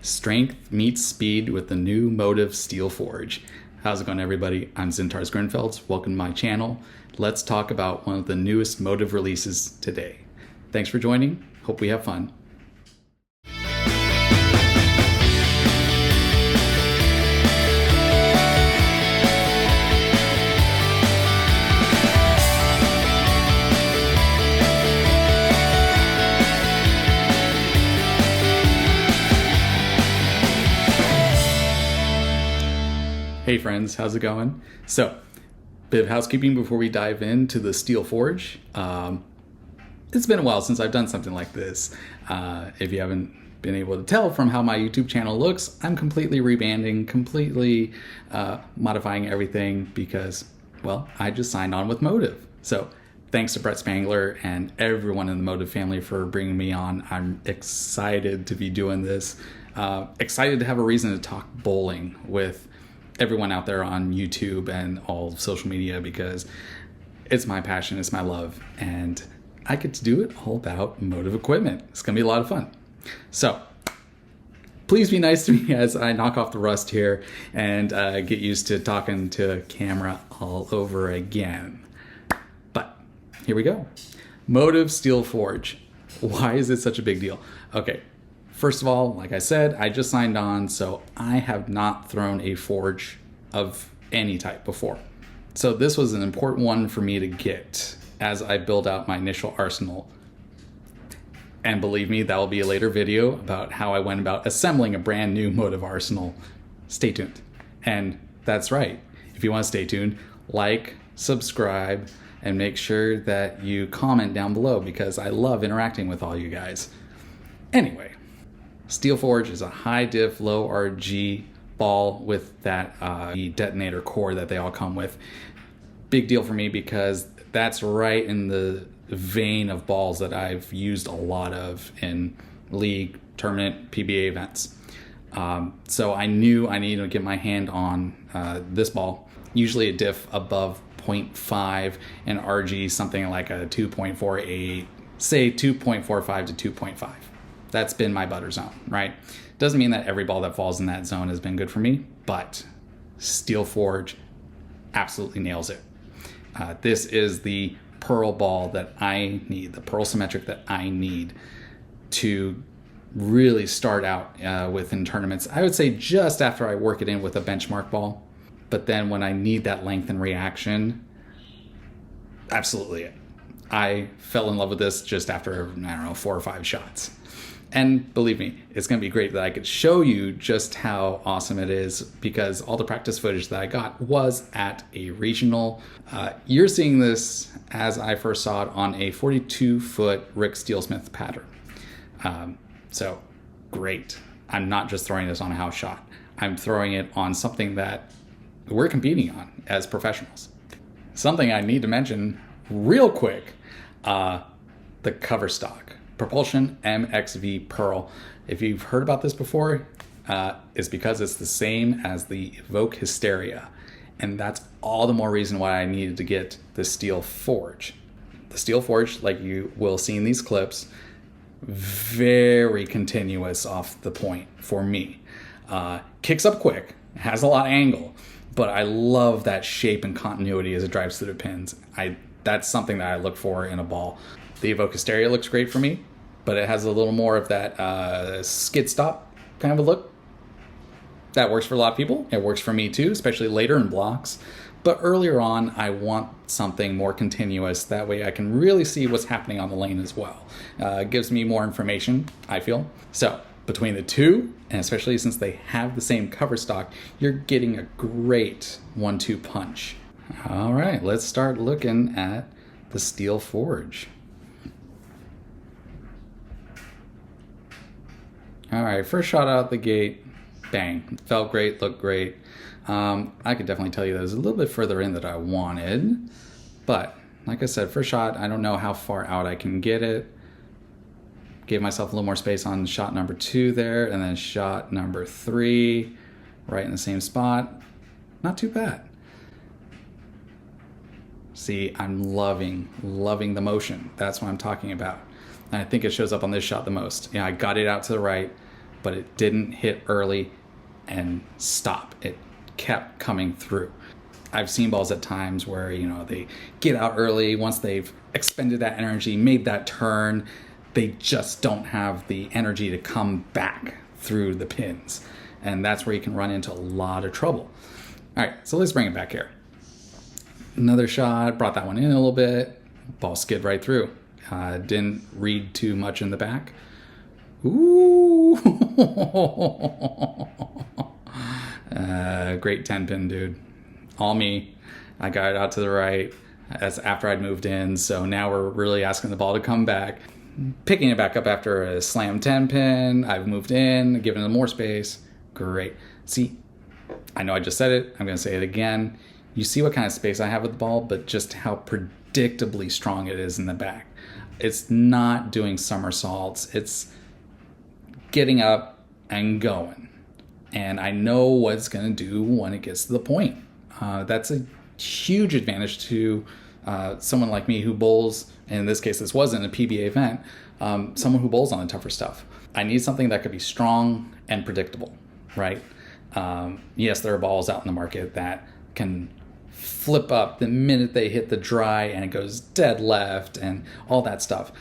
Strength meets speed with the new Motiv Steel Forge. How's it going, everybody? I'm Zintars Grinfelds. Welcome to my channel. Let's talk about one of the newest Motiv releases today. Thanks for joining. Hope we have fun. Hey friends, how's it going? So, bit of housekeeping before we dive into the Steel Forge. It's been a while since I've done something like this. If you haven't been able to tell from how my YouTube channel looks, I'm completely rebranding, completely modifying everything because, well, I just signed on with Motiv. So, thanks to Brett Spangler and everyone in the Motiv family for bringing me on. I'm excited to be doing this. Excited to have a reason to talk bowling with everyone out there on YouTube and all social media because it's my passion, it's my love, and I get to do it all about Motiv equipment. It's gonna be a lot of fun. So please be nice to me as I knock off the rust here and get used to talking to camera all over again. But here we go. Motiv Steel Forge. Why is it such a big deal? Okay. First of all, like I said, I just signed on, so I have not thrown a forge of any type before. So this was an important one for me to get as I build out my initial arsenal. And believe me, that will be a later video about how I went about assembling a brand new Motiv arsenal. Stay tuned. And that's right. If you want to stay tuned, like, subscribe, and make sure that you comment down below because I love interacting with all you guys. Anyway. Steel Forge is a high diff, low RG ball with that detonator core that they all come with. Big deal for me because that's right in the vein of balls that I've used a lot of in league, tournament, PBA events. So I knew I needed to get my hand on this ball, usually a diff above 0.5 and RG something like a 2.48, say 2.45 to 2.5. That's been my butter zone, right? Doesn't mean that every ball that falls in that zone has been good for me, but Steel Forge absolutely nails it. This is the pearl ball that I need, the pearl symmetric that I need to really start out with in tournaments. I would say just after I work it in with a benchmark ball, but then when I need that length and reaction, absolutely it. I fell in love with this just after, I don't know, 4 or 5 shots. And believe me, it's going to be great that I could show you just how awesome it is because all the practice footage that I got was at a regional. You're seeing this as I first saw it on a 42-foot Rick Steelsmith pattern. So great. I'm not just throwing this on a house shot. I'm throwing it on something that we're competing on as professionals. Something I need to mention real quick, the cover stock. Propulsion MXV Pearl. If you've heard about this before, it's because it's the same as the Evoke Hysteria. And that's all the more reason why I needed to get the Steel Forge. The Steel Forge, like you will see in these clips, very continuous off the point for me. Kicks up quick, has a lot of angle, but I love that shape and continuity as it drives through the pins. That's something that I look for in a ball. The Evoke Hysteria looks great for me, but it has a little more of that skid stop kind of a look. That works for a lot of people. It works for me too, especially later in blocks. But earlier on, I want something more continuous. That way I can really see what's happening on the lane as well. It gives me more information, I feel. So between the two, and especially since they have the same cover stock, you're getting a great 1-2 punch. All right, let's start looking at the Steel Forge. All right, first shot out the gate, bang. Felt great, looked great. I could definitely tell you that it was a little bit further in than I wanted. But like I said, first shot, I don't know how far out I can get it. Gave myself a little more space on shot number 2 there, and then shot number 3, right in the same spot. Not too bad. See, I'm loving the motion. That's what I'm talking about. And I think it shows up on this shot the most. Yeah, I got it out to the right, but it didn't hit early and stop. It kept coming through. I've seen balls at times where, you know, they get out early. Once they've expended that energy, made that turn, they just don't have the energy to come back through the pins. And that's where you can run into a lot of trouble. All right, so let's bring it back here. Another shot, brought that one in a little bit. Ball skid right through. Didn't read too much in the back. Ooh. Great 10 pin, dude. All me. I got it out to the right. That's after I'd moved in. So now we're really asking the ball to come back. Picking it back up after a slam 10 pin. I've moved in, given it more space. Great. See, I know I just said it. I'm going to say it again. You see what kind of space I have with the ball, but just how predictably strong it is in the back. It's not doing somersaults. It's getting up and going. And I know what it's going to do when it gets to the point. That's a huge advantage to someone like me who bowls, and in this case, this wasn't a PBA event, someone who bowls on the tougher stuff. I need something that could be strong and predictable, right? Yes, there are balls out in the market that can flip up the minute they hit the dry and it goes dead left and all that stuff.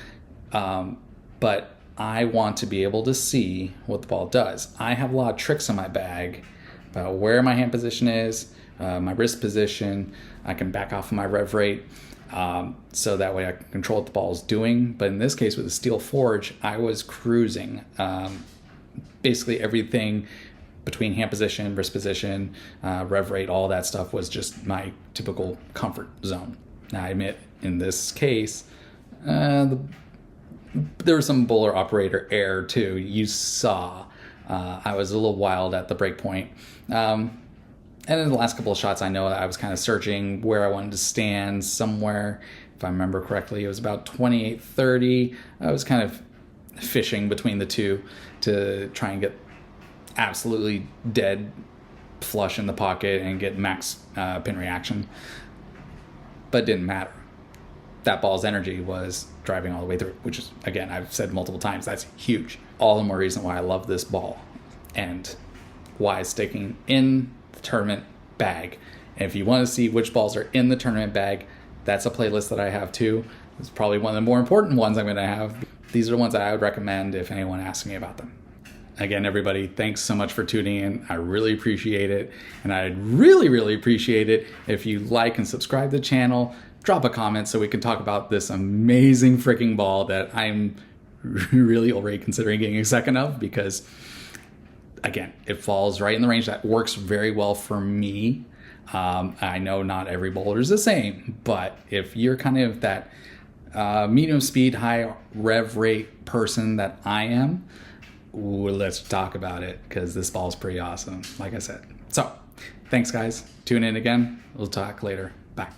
But I want to be able to see what the ball does. I have a lot of tricks in my bag about where my hand position is, my wrist position. I can back off of my rev rate so that way I can control what the ball is doing. But in this case with the Steel Forge, I was cruising. Basically everything between hand position, wrist position, rev rate, all that stuff was just my typical comfort zone. Now I admit in this case, there was some bowler operator error too. You saw I was a little wild at the break point. And in the last couple of shots, I know I was kind of searching where I wanted to stand somewhere. If I remember correctly, it was about 28-30. I was kind of fishing between the two to try and get absolutely dead flush in the pocket and get max pin reaction. But it didn't matter. That ball's energy was driving all the way through, which is, again, I've said multiple times, that's huge. All the more reason why I love this ball and why it's sticking in the tournament bag. And if you want to see which balls are in the tournament bag, that's a playlist that I have too. It's probably one of the more important ones I'm going to have. These are the ones that I would recommend if anyone asks me about them. Again, everybody, thanks so much for tuning in. I really appreciate it. And I'd really, really appreciate it if you like and subscribe to the channel. Drop a comment so we can talk about this amazing freaking ball that I'm really already considering getting a second of, because again, it falls right in the range that works very well for me. I know not every bowler is the same, but if you're kind of that medium speed, high rev rate person that I am, let's talk about it, because this ball is pretty awesome, like I said. So thanks guys, tune in again. We'll talk later. Bye.